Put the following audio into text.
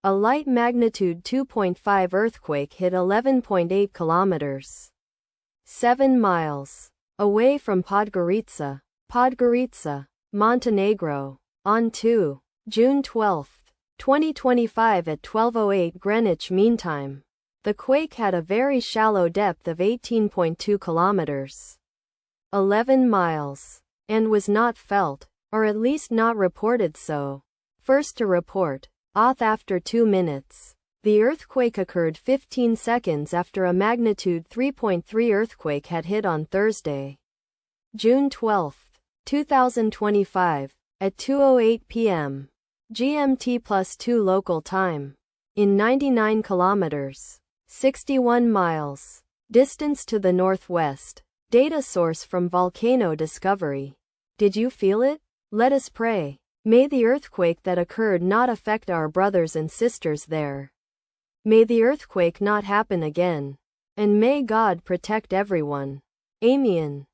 A light magnitude 2.5 earthquake hit 11.8 kilometers, 7 miles, away from Podgorica, Montenegro, on June 12, 2025 at 12:08 Greenwich Mean Time. The quake had a very shallow depth of 18.2 kilometers, 11 miles, and was not felt, or at least not reported so. First to report, after 2 minutes. The earthquake occurred 15 seconds after a magnitude 3.3 earthquake had hit on Thursday, June 12, 2025, at 2:08 p.m. GMT+2 local time, in 99 kilometers, 61 miles, distance to the northwest. Data source from Volcano Discovery. Did you feel it? Let us pray. May the earthquake that occurred not affect our brothers and sisters there. May the earthquake not happen again. And may God protect everyone. Amen.